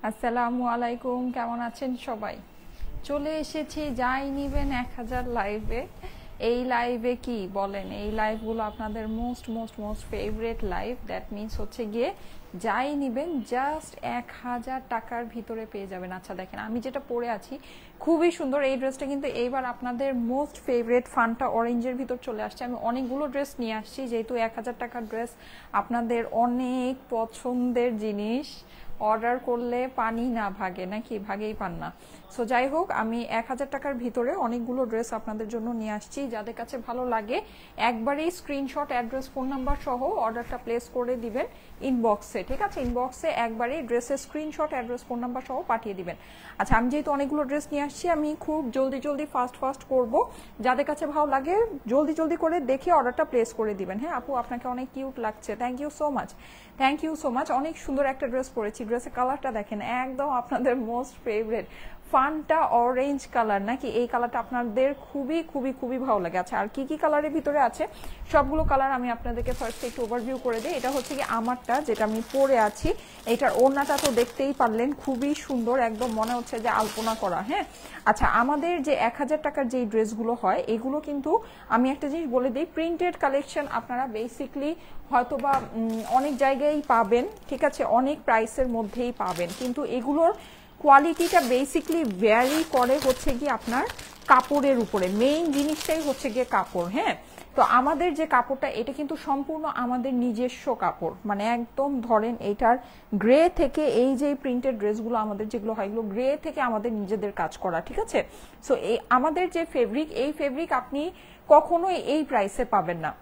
আসসালামু আলাইকুম, কেমন আছেন সবাই? চলে এসেছি যাই নিবেন 1000 লাইভে। এই লাইভে কি বলেন, এই লাইভগুলো আপনাদের most most most favourite live. That means হচ্ছে গিয়ে যাই নিবেন জাস্ট 1000 টাকার ভিতরে পেয়ে যাবেন। আচ্ছা দেখেন, আমি যেটা পরে আছি খুবই সুন্দর। এই ড্রেসটা কিন্তু এইবার আপনাদের মোস্ট ফেভারিট ফান্টা অরেঞ্জের ভিতর চলে আসছে। আমি অনেকগুলো ড্রেস নিয়ে আসছি, যেহেতু 1000 টাকার ড্রেস আপনাদের অনেক পছন্দের জিনিস। অর্ডার করলে পানি না ভাগে, নাকি ভাগেই পান না। সো যাই হোক, আমি 1000 টাকার ভিতরে অনেকগুলো ড্রেস আপনাদের জন্য নিয়ে আসছি। যাদের কাছে ভালো লাগে একবারেই স্ক্রিনশট, অ্যাড্রেস, ফোন নাম্বার সহ অর্ডারটা প্লেস করে দিবেন ইনবক্সে। ঠিক আছে, ইনবক্সে একবারেই ড্রেসের স্ক্রিনশট, অ্যাড্রেস, ফোন নাম্বার সহ পাঠিয়ে দিবেন। আচ্ছা, আমি যেহেতু অনেকগুলো ড্রেস নিয়ে আসছি, আমি খুব জলদি জলদি ফাস্ট করব। যাদের কাছে ভালো লাগে জলদি জলদি করে দেখে অর্ডারটা প্লেস করে দিবেন। হ্যাঁ আপু, আপনাকে অনেক কিউট লাগছে, thank you so much, thank you so much. অনেক সুন্দর একটা ড্রেস পরেছি। ড্রেসের কালারটা দেখেন, একদম আপনাদের most favourite Fanta orange colour, নাকি এই কালারটা আপনাদের খুবই খুবই খুবই ভালো লাগে। আচ্ছা, আর কি কি কালারের ভিতরে আছে সবগুলো কালার আমি আপনাদেরকে ফার্স্ট একটু ওভারভিউ করে দিই। এটা হচ্ছে কি আমারটা, যেটা আমি পরে আছি। এটার ওড়নাটা তো দেখতেই পারলেন, খুবই সুন্দর, একদম মনে হচ্ছে যে আলপনা করা। হ্যাঁ আচ্ছা, আমাদের যে 1000 টাকার যে ড্রেসগুলো হয় এগুলো কিন্তু আমি একটা জিনিস বলে দিই, প্রিন্টেড কালেকশন আপনারা বেসিকলি হয়তোবা অনেক জায়গায় পাবেন, ঠিক আছে, অনেক প্রাইসের মধ্যেই পাবেন, কিন্তু এগুলোর কোয়ালিটিটা বেসিকলি ভ্যারি করে হচ্ছে কি আপনার কাপড়ের উপরে। মেইন জিনিসটাই হচ্ছে গিয়ে কাপড়। হ্যাঁ, তো আমাদের যে কাপড়টা এটা কিন্তু সম্পূর্ণ আমাদের নিজস্ব কাপড়, মানে একদম ধরেন এটার গ্রে থেকে, এই যে প্রিন্টেড ড্রেসগুলো আমাদের যেগুলো হয় এগুলো গ্রে থেকে আমাদের নিজেদের কাজ করা। ঠিক আছে, সো এই আমাদের যে ফেব্রিক, এই ফেব্রিক আপনি কখনোই এই প্রাইসে পাবেন না।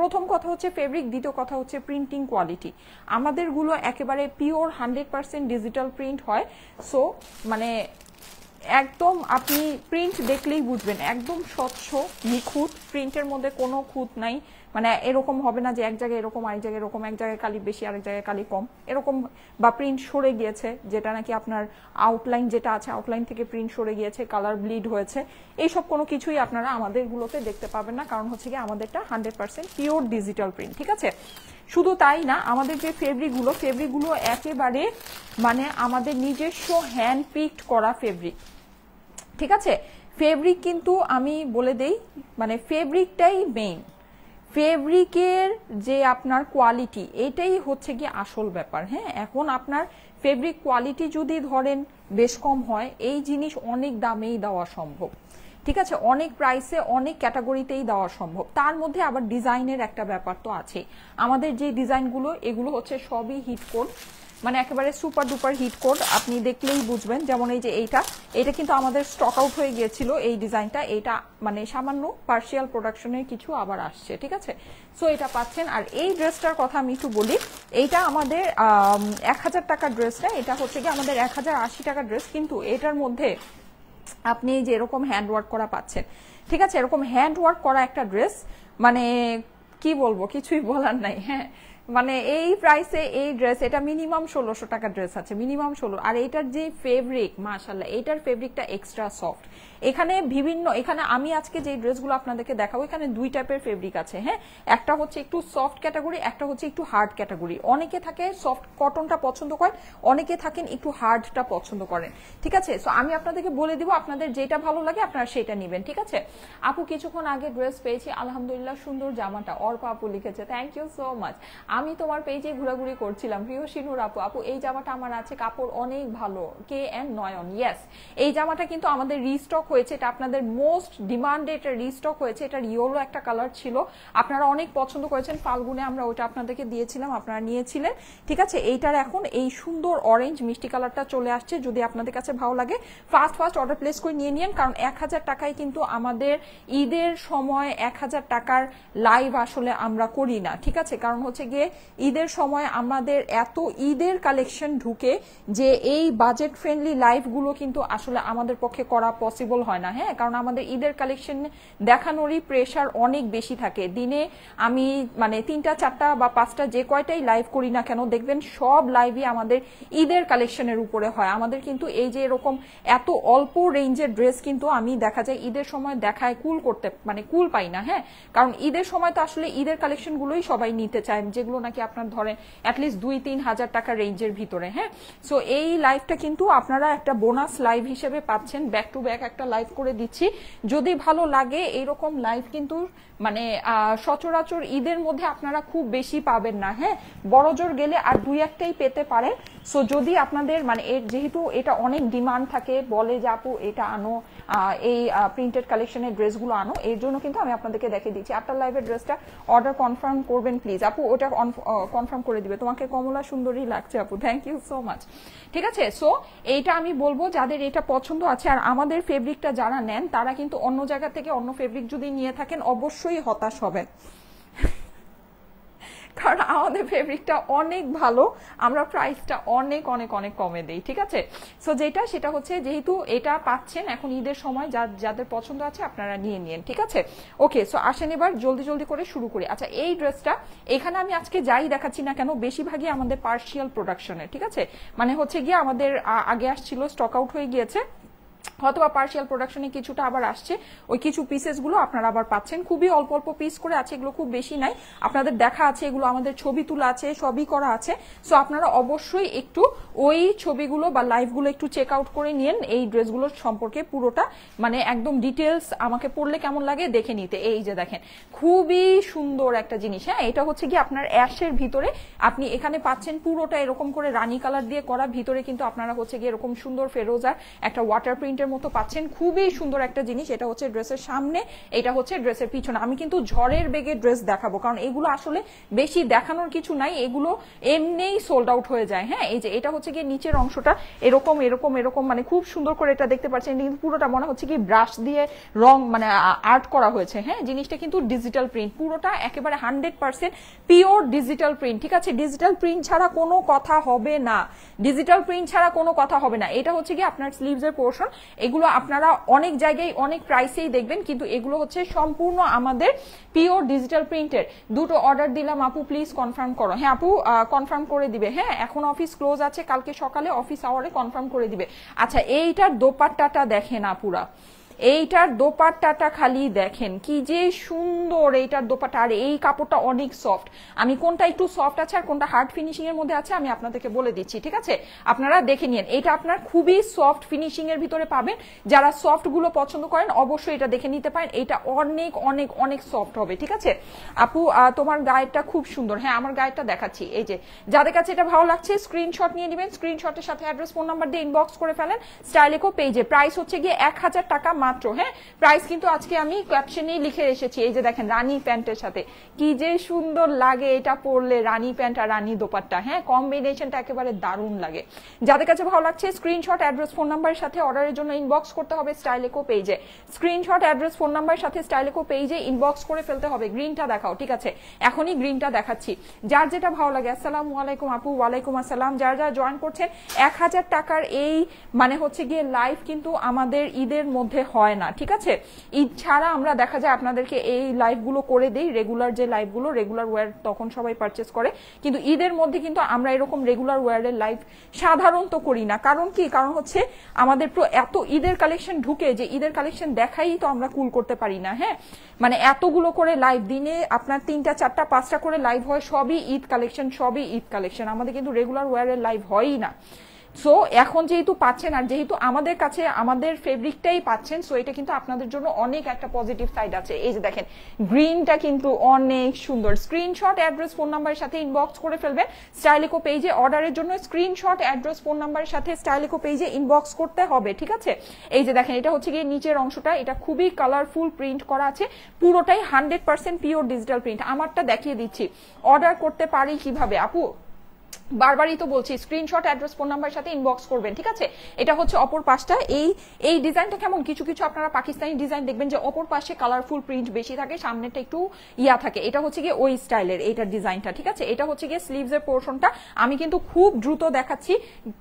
প্রথম কথা হচ্ছে ফেব্রিক, দ্বিতীয় কথা হচ্ছে প্রিন্টিং কোয়ালিটি। আমাদেরগুলো একেবারে পিওর 100% ডিজিটাল প্রিন্ট হয়। সো মানে একদম আপনি প্রিন্ট দেখলেই বুঝবেন, একদম স্বচ্ছ নিখুঁত, প্রিন্টের মধ্যে কোনো খুঁত নাই। মানে এরকম হবে না যে এক জায়গায় এরকম, আরেক জায়গায় এরকম, এক জায়গায় কালি বেশি আরেক জায়গায় কালি কম এরকম, বা প্রিন্ট সরে গিয়েছে, যেটা নাকি আপনার আউটলাইন যেটা আছে আউটলাইন থেকে প্রিন্ট সরে গিয়েছে, কালার ব্লিড হয়েছে, এইসব কোনো কিছুই আপনারা আমাদেরগুলোতে দেখতে পাবেন না। কারণ হচ্ছে কি আমাদেরটা 100% পিওর ডিজিটাল প্রিন্ট। ঠিক আছে, শুধু তাই না, আমাদের যে ফেব্রিকগুলো একেবারে মানে আমাদের নিজস্ব হ্যান্ড পিকড করা ফেব্রিক। ঠিক আছে, ফেব্রিক কিন্তু আমি বলে দেই, মানে ফেব্রিকটাই মেইন। ফেব্রিকের যে আপনার কোয়ালিটি, এটাই হচ্ছে কি আসল ব্যাপার। হ্যাঁ, এখন আপনার ফেব্রিক কোয়ালিটি যদি ধরেন বেশ কম হয়, এই জিনিস অনেক দামেই দেওয়া সম্ভব। ঠিক আছে, অনেক প্রাইসে অনেক ক্যাটাগরিতেই দেওয়া সম্ভব। তার মধ্যে আবার ডিজাইনের একটা ব্যাপার তো আছে। আমাদের যে ডিজাইনগুলো এগুলো হচ্ছে সবই হিট কোড, মানে একেবারে সুপার ডুপার হিট কোড, আপনি দেখলেই বুঝবেন। যেমন এই যে এটা কিন্তু আমাদের স্টক আউট হয়ে গিয়েছিল এই ডিজাইনটা, এটা মানে সামান্য পার্শিয়াল প্রোডাকশনের কিছু আবার আসছে। ঠিক আছে, সো এটা পাচ্ছেন। আর এই ড্রেসটার কথা আমি একটু বলি, এইটা আমাদের 1000 টাকার ড্রেসটা, এটা হচ্ছে কি আমাদের 1080 টাকার ড্রেস, কিন্তু এটার মধ্যে আপনি যে এরকম হ্যান্ড ওয়ার্ক করা পাচ্ছেন। ঠিক আছে, এরকম হ্যান্ড ওয়ার্ক করা একটা ড্রেস, মানে কি বলবো, কিছুই বলার নাই। হ্যাঁ, মানে এই প্রাইসে এই ড্রেস, এটা মিনিমাম 1600 টাকার ড্রেস আছে, মিনিমাম 16। আর এটার যে ফেব্রিক, মাশাআল্লাহ, এটার ফেব্রিকটা এক্সট্রা সফট। এখানে আমি আজকে যে ড্রেসগুলো আপনাদেরকে দেখাবো, এখানে দুই টাইপের ফেব্রিক আছে। হ্যাঁ, একটা হচ্ছে একটু সফট ক্যাটাগরি, একটা হচ্ছে একটু হার্ড ক্যাটাগরি। অনেকে থাকে সফট কটনটা পছন্দ করেন, অনেকে থাকেন একটু হার্ডটা পছন্দ করেন। ঠিক আছে, সো আমি আপনাদেরকে বলে দিব, আপনাদের যেটা ভালো লাগে আপনারা সেটা নেবেন। ঠিক আছে আপু, কিছুক্ষণ আগে ড্রেস পেয়েছি, আলহামদুলিল্লাহ, সুন্দর জামাটা। অর্পা আপু লিখেছে, থ্যাংক ইউ সো মাচ। আমি তোমার পেজে ঘোরাঘুরি করছিলাম, প্রিয় শিনুর আপু। আপু, এই জামাটা আমার আছে, কাপড় অনেক ভালো, কে এন নয়ন। ইয়েস, এই জামাটা কিন্তু আমাদের রিস্টক হয়েছে, এটা আপনাদের মোস্ট ডিমান্ডে এটা রিস্টক হয়েছে। এটার ইয়েলো একটা কালার ছিল, আপনারা অনেক পছন্দ করেছেন, ফাল্গুনে আমরা ওটা আপনাদেরকে দিয়েছিলাম, আপনারা নিয়েছিলেন। ঠিক আছে, এইটার এখন এই সুন্দর অরেঞ্জ মিষ্টি কালারটা চলে আসছে। যদি আপনাদের কাছে ভালো লাগে ফাস্ট অর্ডার প্লেস করে নিয়ে নিন, কারণ 1000 টাকায় কিন্তু আমাদের ঈদের সময় 1000 টাকার লাইভ আসলে আমরা করি না। ঠিক আছে, কারণ হচ্ছে গিয়ে ঈদের সময় আমাদের এত ঈদের কালেকশন ঢুকে যে এই বাজেট ফ্রেন্ডলি লাইভগুলো কিন্তু আসলে আমাদের পক্ষে করা পসিবল হয় না। হ্যাঁ, কারণ আমাদের ঈদের কালেকশন দেখানোরই প্রেশার অনেক বেশি থাকে। দিনে আমি মানে 3টা 4টা বা 5টা যে কয়টাই লাইভ করি না কেন, দেখবেন সব লাইভই আমাদের ঈদের কালেকশনের উপরে হয়। আমাদের কিন্তু এই যে এরকম এত অল্প রেঞ্জের ড্রেস কিন্তু আমি দেখা যায় ঈদের সময় দেখায় কুল পাই না। হ্যাঁ, কারণ ঈদের সময় তো আসলে ঈদের কালেকশনগুলোই সবাই নিতে চায়, যেগুলো যেগুলো নাকি আপনার ধরেন অ্যাটলিস্ট 2-3 হাজার টাকা রেঞ্জের ভিতরে। হ্যাঁ, সো এই লাইভটা কিন্তু আপনারা একটা বোনাস লাইভ হিসেবে পাচ্ছেন, ব্যাক টু ব্যাক একটা লাইভ করে দিচ্ছি। যদি ভালো লাগে এইরকম লাইভ কিন্তু মানে সচরাচর ঈদের মধ্যে আপনারা খুব বেশি পাবেন না। হ্যাঁ, বড় জোর গেলে আর 2-1টাই পেতে পারেন। সো যদি আপনাদের মানে এর যেহেতু এটা অনেক ডিমান্ড থাকে, বলে যে আপু এটা আনো, এই প্রিন্টেড কালেকশনের ড্রেসগুলো আনো, এর জন্য কিন্তু আমি আপনাদেরকে দেখে দিচ্ছি। আপনার লাইভের ড্রেসটা অর্ডার কনফার্ম করবেন প্লিজ আপু, ওটা কনফার্ম করে দিবে। তোমাকে কমলা সুন্দরী লাগছে আপু, থ্যাংক ইউ সো মাচ। ঠিক আছে, সো এইটা আমি বলবো যাদের এটা পছন্দ আছে আর আমাদের ফেব্রিকটা যারা নেন তারা কিন্তু অন্য জায়গা থেকে অন্য ফেব্রিক যদি নিয়ে থাকেন অবশ্যই হতাশ হবেন, কারণ আমাদের ফেব্রিকটা অনেক ভালো, আমরা প্রাইসটা অনেক অনেক অনেক কমে দেই। ঠিক আছে, সো সেটা হচ্ছে যেহেতু এটা পাচ্ছেন এখন ঈদের সময়, যাদের পছন্দ আছে আপনারা নিয়ে নিন। ঠিক আছে, ওকে, সো আসেন এবার জলদি জলদি করে শুরু করি। আচ্ছা, এই ড্রেসটা এখানে আমি আজকে যাই দেখাচ্ছি না কেন বেশিরভাগই আমাদের পার্শিয়াল প্রোডাকশনের। ঠিক আছে, মানে হচ্ছে গিয়ে আমাদের আগে আসছিল, স্টক আউট হয়ে গিয়েছে, অথবা পার্শিয়াল প্রোডাকশনে কিছুটা আবার আসছে, ওই কিছু পিসেস গুলো আপনারা আবার পাচ্ছেন। খুবই অল্প অল্প পিস করে আছে, এগুলো খুব বেশি নাই, আপনাদের দেখা আছে, এগুলো আমাদের ছবি তোলা আছে, সবই করা আছে। সো আপনারা অবশ্যই একটু ওই ছবিগুলো বা লাইভগুলো একটু চেক আউট করে নিন এই ড্রেসগুলোর সম্পর্কে পুরোটা, মানে একদম ডিটেলস আমাকে পড়লে কেমন লাগে দেখে নিতে। এই যে দেখেন খুবই সুন্দর একটা জিনিস। হ্যাঁ, এটা হচ্ছে কি আপনার অ্যাশের ভিতরে আপনি এখানে পাচ্ছেন পুরোটা এরকম করে রানী কালার দিয়ে করা, ভিতরে কিন্তু আপনারা হচ্ছে গিয়ে এরকম সুন্দর ফেরোজার একটা ওয়াটার প্রিন্টের মতো পাচ্ছেন। খুবই সুন্দর একটা জিনিস। এটা হচ্ছে ড্রেসের সামনে, এটা হচ্ছে ড্রেসের পিছনে। আমি কিন্তু ঝড়ের বেগে ড্রেস দেখাবো কারণ এগুলো আসলে বেশি দেখানোর কিছু নাই, এগুলো এমনিই সোল্ড আউট হয়ে যায়। হ্যাঁ, এই যে এটা হচ্ছে গিয়ে নিচের অংশটা এরকম এরকম এরকম, মানে খুব সুন্দর করে এটা দেখতে পাচ্ছেন, কিন্তু পুরোটা মনে হচ্ছে কি ব্রাশ দিয়ে রং মানে আর্ট করা হয়েছে। হ্যাঁ, জিনিসটা কিন্তু ডিজিটাল প্রিন্ট, পুরোটা একেবারে 100% পিওর ডিজিটাল প্রিন্ট। ঠিক আছে, ডিজিটাল প্রিন্ট ছাড়া কোনো কথা হবে না, ডিজিটাল প্রিন্ট ছাড়া কোনো কথা হবে না। এটা হচ্ছে কি আপনার স্লিভস এর পোর্শন, এগুলো আপনারা অনেক জায়গায় অনেক প্রাইসেই দেখবেন, কিন্তু এগুলো হচ্ছে সম্পূর্ণ আমাদের পিওর ডিজিটাল প্রিন্টের। দুটো অর্ডার দিলাম আপু, প্লিজ কনফার্ম করো। হ্যাঁ আপু, কনফার্ম করে দিবে। হ্যাঁ, এখন অফিস ক্লোজ আছে, কালকে সকালে অফিস আওয়ারে কনফার্ম করে দিবে। আচ্ছা, এইটার দোপাট্টাটা দেখেন আপুরা, এইটার দোপাট্টাটা খালি দেখেন কি যে সুন্দর এইটার দোপাট্টা, আর এই কাপড়টা অনেক সফট। আমি কোনটা একটু সফট আছে আর কোনটা হার্ড ফিনিশিং এর মধ্যে আছে আমি আপনাদেরকে বলে দিচ্ছি। ঠিক আছে, আপনারা দেখে নিন, এটা আপনার খুবই সফট ফিনিশিং এর ভিতরে পাবেন। যারা সফট গুলো পছন্দ করেন অবশ্যই এটা দেখে নিতে পারেন, এটা অনেক অনেক অনেক সফট হবে। ঠিক আছে আপু, তোমার গায়েরটা খুব সুন্দর। হ্যাঁ, আমার গায়েরটা দেখাচ্ছি। এই যে যাদের কাছে এটা ভালো লাগছে স্ক্রিনশট নিয়ে নেবেন, স্ক্রিনশটের সাথে অ্যাড্রেস ফোন নাম্বার দিয়ে ইনবক্স করে ফেলেন স্টাইলিকো পেজে। প্রাইস হচ্ছে গিয়ে 1000 টাকা মাত্র। হ্যাঁ, প্রাইস কিন্তু আজকে আমি ক্যাপশনেই লিখে এসেছি। এই যে দেখেন রানী প্যান্টের সাথে কি যে সুন্দর লাগে এটা পরলে, রানী প্যান্ট আর রানী দোপাট্টা। হ্যাঁ, কম্বিনেশনটা একেবারে দারুণ লাগে। যাদের কাছে ভালো লাগছে স্ক্রিনশট অ্যাড্রেস ফোন নাম্বারের সাথে অর্ডারের জন্য ইনবক্স করতে হবে স্টাইলিকো পেজে। স্ক্রিনশট অ্যাড্রেস ফোন নাম্বারের সাথে স্টাইলিকো পেজে ইনবক্স করে ফেলতে হবে। গ্রিনটা দেখাও। ঠিক আছে, এখনই গ্রিনটা দেখাচ্ছি, যার যেটা ভালো লাগে। আসসালামু আলাইকুম আপু। ওয়ালাইকুম আসসালাম। যারা যারা জয়েন করছেন, 1000 টাকার এই মানে হচ্ছে গিয়ে লাইভ কিন্তু আমাদের ঈদের মধ্যে হয় না। ঠিক আছে, ঈদ ছাড়া আমরা দেখা যায় আপনাদেরকে এই লাইভগুলো করে দেই, রেগুলার যে লাইভগুলো, রেগুলার ওয়্যার তখন সবাই পারচেস করে, কিন্তু ঈদের মধ্যে কিন্তু আমরা এরকম রেগুলার ওয়্যারের লাইভ সাধারণত করি না। কারণ কি, কারণ হচ্ছে আমাদের এত ঈদের কালেকশন ঢুকে যে ঈদের কালেকশন দেখাই তো আমরা কুল করতে পারি না। হ্যাঁ, মানে এতগুলো করে লাইভ, দিনে আপনার 3টা 4টা 5টা করে লাইভ হয়, সবই ঈদ কালেকশন, সবই ঈদ কালেকশন, আমাদের কিন্তু রেগুলার ওয়্যারের লাইভ হয়ই না। সো এখন যেহেতু পাচ্ছেন আর যেহেতু আমাদের কাছে আমাদের ফেব্রিকটাই পাচ্ছেন, সো এটা কিন্তু আপনাদের জন্য অনেক একটা পজিটিভ সাইড আছে। এই যে দেখেন গ্রিনটা কিন্তু অনেক সুন্দর। স্ক্রিনশট অ্যাড্রেস ফোন নাম্বারের সাথে ইনবক্স করে ফেলবেন স্টাইলিকো পেজে। অর্ডারের জন্য স্ক্রিনশট অ্যাড্রেস ফোন নাম্বারের সাথে স্টাইলিকো পেজে ইনবক্স করতে হবে। ঠিক আছে, এই যে দেখেন এটা হচ্ছে গিয়ে নিচের অংশটা, এটা খুবই কালারফুল প্রিন্ট করা আছে, পুরোটাই 100% পিওর ডিজিটাল প্রিন্ট। আমারটা দেখিয়ে দিচ্ছি অর্ডার করতে পারি কিভাবে আপু, বারবারই তো বলছি স্ক্রিনশট অ্যাড্রেস ফোন নাম্বারের সাথে ইনবক্স করবেন। ঠিক আছে, এটা হচ্ছে অপর পাশটা। এই ডিজাইনটা কেমন, কিছু কিছু আপনারা পাকিস্তানি ডিজাইন দেখবেন যে অপর পাশে কালারফুল প্রিন্ট বেশি থাকে, সামনেটা একটু ইয়া থাকে, এটা হচ্ছে গিয়ে ওই স্টাইলের এইটার ডিজাইনটা। ঠিক আছে, এটা হচ্ছে গিয়ে স্লিভস এর পোর্শনটা। আমি কিন্তু খুব দ্রুত দেখাচ্ছি,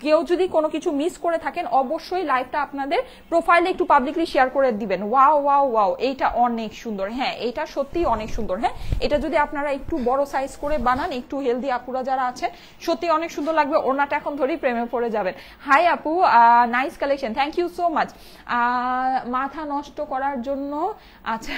কেউ যদি কোনো কিছু মিস করে থাকেন অবশ্যই লাইভটা আপনাদের প্রোফাইলে একটু পাবলিকলি শেয়ার করে দিবেন। ওয়াও ওয়াও ওয়াও, এইটা অনেক সুন্দর। হ্যাঁ, এটা সত্যি অনেক সুন্দর। হ্যাঁ, এটা যদি আপনারা একটু বড় সাইজ করে বানান, একটু হেলদি আপুরা যারা আছেন, সত্যি সত্যি অনেক সুন্দর লাগবে, ওড়নাটা এখন ধরেই প্রেমে পড়ে যাবেন। হাই আপু, nice collection, thank you so much. মাথা নষ্ট করার জন্য, আচ্ছা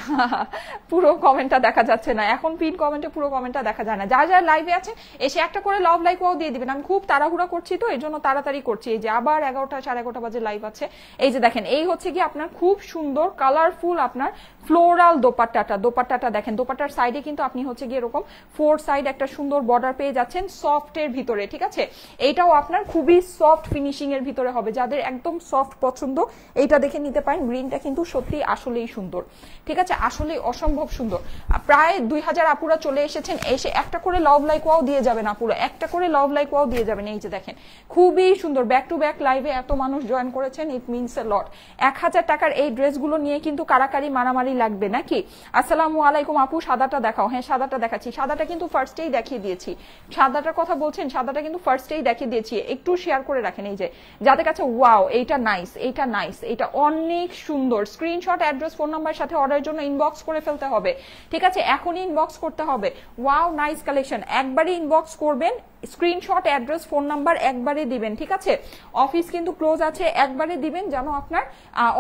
পুরো কমেন্টটা দেখা যাচ্ছে না এখন, পিন কমেন্টে পুরো কমেন্টটা দেখা যায় না। যারা যারা লাইভে আছেন এসে একটা করে লাভ লাইক ওয়াও দিয়ে দিবেন, আমি খুব তাড়াহুড়া করছি তো এই জন্য তাড়াতাড়ি করছি। এই যে আবার 11টা 11:30 বাজে লাইভ আছে। এই যে দেখেন এই হচ্ছে কি আপনার খুব সুন্দর কালারফুল আপনার ফ্লোরাল দোপাট্টাটা দেখেন, দোপাট্টার সাইডে কিন্তু আপনি হচ্ছে গিয়ে এরকম 4 সাইড একটা সুন্দর বর্ডার পেয়ে যাচ্ছেন সফটের ভিতরে, ঠিক আছে। এইটাও আপনার খুবই সফট ফিনিশিং এর ভিতরে হবে, যাদের একদম সফট পছন্দ এইটা দেখে নিতে পারেন। গ্রিনটা কিন্তু সত্যি আসলেই সুন্দর, ঠিক আছে, আসলেই অসম্ভব সুন্দর। প্রায় 2000 আপুরা চলে এসেছেন, এসে একটা করে লাভ লাইক ওয়াও দিয়ে যাবেন আপুরা, একটা করে লাভ লাইক ওয়াও দিয়ে যাবেন। এই যে দেখেন খুবই সুন্দর, ব্যাক টু ব্যাক লাইভে এত মানুষ জয়েন করেছেন, ইট মিনস এ লট। 1000 টাকার এই ড্রেসগুলো নিয়ে কিন্তু কারাকারি মারামারি লাগবে নাকি। আসসালামু আলাইকুম আপু, সাদাটা দেখাও। হ্যাঁ সাদাটা দেখাচ্ছি, সাদাটা কিন্তু ফার্স্টেই দেখিয়ে দিয়েছি। সাদাটার কথা বলছেন, সাদাটা কিন্তু ফার্স্টেই দেখিয়ে দিয়েছি, একটু শেয়ার করে রাখেন। এই যে যাদের কাছে ওয়াও এইটা নাইস, এইটা নাইস, এটা অনেক সুন্দর, স্ক্রিনশট অ্যাড্রেস ফোন নাম্বার সাথে অর্ডারের জন্য ইনবক্স করে ফেলতে হবে, ঠিক আছে, এখনই ইনবক্স করতে হবে। ওয়াও নাইস কালেকশন, একবারই ইনবক্স করবেন, স্ক্রিনশট অ্যাড্রেস ফোন নাম্বার একবারে দিবেন, ঠিক আছে। অফিস কিন্তু ক্লোজ আছে, একবারে দিবেন যেন আপনার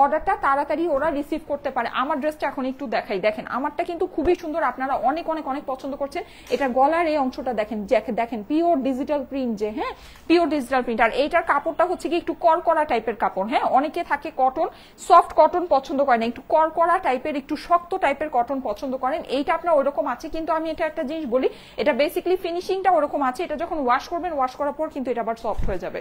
অর্ডারটা তাড়াতাড়ি ওরা রিসিভ করতে পারে। আমার ড্রেসটা এখন একটু দেখাই, দেখেন আমারটা কিন্তু খুবই সুন্দর, আপনারা অনেক অনেক অনেক পছন্দ করছেন। এটা গলার এই অংশটা দেখেন, দেখেন পিওর ডিজিটাল প্রিন্ট, যে হ্যাঁ পিওর ডিজিটাল প্রিন্ট। আর এইটার কাপড়টা হচ্ছে কি একটু করকরা টাইপের কাপড়, হ্যাঁ অনেকে থাকে কটন, সফট কটন পছন্দ করেন, একটু করকরা টাইপের একটু শক্ত টাইপের কটন পছন্দ করেন, এইটা আপনার ওরকম আছে। কিন্তু আমি এটা একটা জিনিস বলি, এটা বেসিক্যালি ফিনিশিংটা ওরকম আছে, এটা যখন ওয়াশ করবেন, ওয়াশ করার পর কিন্তু এটা আবার সফট হয়ে যাবে,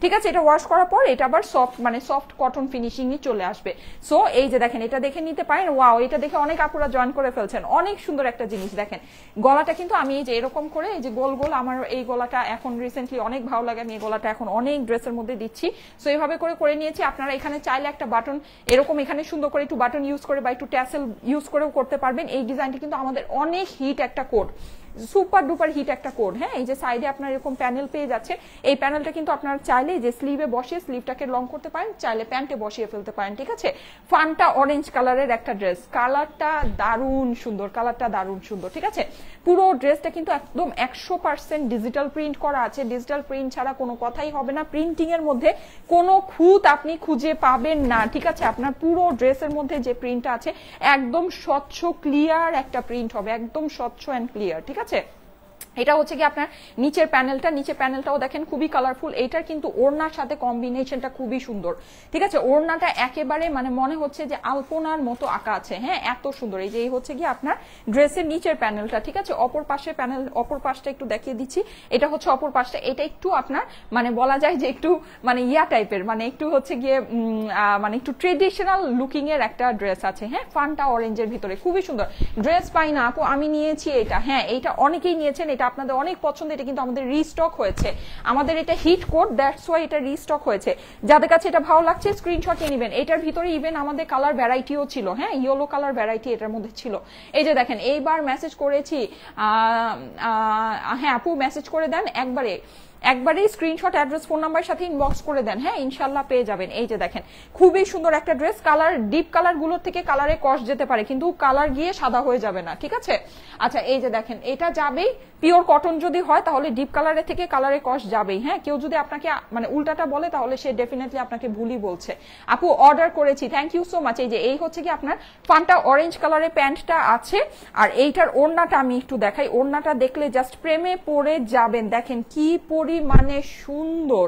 ঠিক আছে। এটা ওয়াশ করার পর এটা আবার সফট, মানে সফট কটন ফিনিশিং চলে আসবে। সো এই যে দেখেন এটা দেখে নিতে পারেন। ওয়াও, এটা দেখে অনেক আপুরা জয়েন করে ফেলছেন, অনেক সুন্দর একটা জিনিস। দেখেন গলাটা কিন্তু আমি এই যে এরকম করে এই যে গোল গোল, আমার এই গলাটা এখন রিসেন্টলি অনেক ভালো লাগে, আমি এই গলাটা এখন অনেক ড্রেসের মধ্যে দিচ্ছি। সো এইভাবে করে করে নিয়েছি। আপনারা এখানে চাইলে একটা বাটন এরকম এখানে সুন্দর করে একটু বাটন ইউজ করে বা একটু ট্যাসেল ইউজ করেও করতে পারবেন। এই ডিজাইনটি কিন্তু আমাদের অনেক হিট একটা কোড, সুপার ডুপার হিট একটা কোড, হ্যাঁ। এই যে সাইডে আপনার এরকম প্যানেল পেয়ে যাচ্ছে, এই প্যানেলটা কিন্তু আপনারা চাইলে যে স্লিভে বসিয়ে স্লিভটাকে লং করতে পারেন, চাইলে প্যান্টে বসিয়ে ফেলতে পারেন, ঠিক আছে। ফান্টা অরেঞ্জ কালারের একটা ড্রেস, কালারটা দারুণ সুন্দর, কালারটা দারুণ সুন্দর, ঠিক আছে। পুরো ড্রেসটা কিন্তু একদম 100% ডিজিটাল প্রিন্ট করা আছে, ডিজিটাল প্রিন্ট ছাড়া কোনো কথাই হবে না। প্রিন্টিং এর মধ্যে কোনো খুঁত আপনি খুঁজে পাবেন না, ঠিক আছে। আপনার পুরো ড্রেসের মধ্যে যে প্রিন্টটা আছে একদম স্বচ্ছ ক্লিয়ার একটা প্রিন্ট হবে, একদম স্বচ্ছ এন্ড ক্লিয়ার, ঠিক আছে। এটা হচ্ছে কি আপনার নিচের প্যানেলটা, নিচের প্যানেলটাও দেখেন খুবই কালারফুল। এইটার কিন্তু ওড়নার সাথে কম্বিনেশনটা খুবই সুন্দর, ঠিক আছে। ওড়নাটা একেবারে মানে মনে হচ্ছে যে আলপনার মতো আঁকা আছে, হ্যাঁ এত সুন্দর। এই যে এই হচ্ছে কি আপনার ড্রেসের নিচের প্যানেলটা, ঠিক আছে। অপর পাশে প্যানেল, অপর পাশটা একটু দেখিয়ে দিচ্ছি, এটা হচ্ছে অপর পাশটা। এটা একটু আপনার মানে বলা যায় যে একটু মানে ইয়া টাইপের, মানে একটু হচ্ছে গিয়ে মানে একটু ট্রেডিশনাল লুকিং এর একটা ড্রেস আছে, হ্যাঁ ফান্টা অরেঞ্জের ভিতরে, খুবই সুন্দর ড্রেস। পাই না আপু, আমি নিয়েছি এটা, হ্যাঁ এইটা অনেকেই নিয়েছেন, এটা আপনাদের অনেক পছন্দ। এটা কিন্তু আমাদের রিস্টক হয়েছে, আমাদের এটা হিট কোড, দ্যাটস ওয়াই এটা রিস্টক হয়েছে। যাদের কাছে এটা ভালো লাগছে স্ক্রিনশট নিয়ে নেবেন। এটার ভিতরে ইভেন আমাদের কালার ভ্যারাইটিও ছিল, হ্যাঁ ইয়েলো কালার ভ্যারাইটি এটার মধ্যে ছিল। এই যে দেখেন এইবার মেসেজ করেছি, হ্যাঁ আপু মেসেজ করে দেন একবারে, একবারেই স্ক্রিনশট অ্যাড্রেস ফোন নাম্বার সাথে ইনবক্স করে দেন, হ্যাঁ ইনশাল্লাহ পেয়ে যাবেন। এই যে দেখেন খুবই সুন্দর একটা ড্রেস, কালার ডিপ কালার গুলোর থেকে কালারে কস যেতে পারে কিন্তু কালার গিয়ে সাদা হয়ে যাবে না, ঠিক আছে। আচ্ছা এই যে দেখেন এটা যাবেই, পিওর কটন যদি হয় তাহলে ডিপ কালারের থেকে কালারে কস যাবেই, হ্যাঁ। কেউ যদি আপনাকে মানে উল্টাটা বলে তাহলে সে ডেফিনেটলি আপনাকে ভুলই বলছে। আপু অর্ডার করেছি, থ্যাংক ইউ সো মাচ। এই যে এই হচ্ছে কি আপনার ফান্টা অরেঞ্জ কালারের প্যান্টটা আছে, আর এইটার ওড়নাটা আমি একটু দেখাই। ওড়নাটা দেখলে জাস্ট প্রেমে পড়ে যাবেন, দেখেন কি পরিমাণে সুন্দর,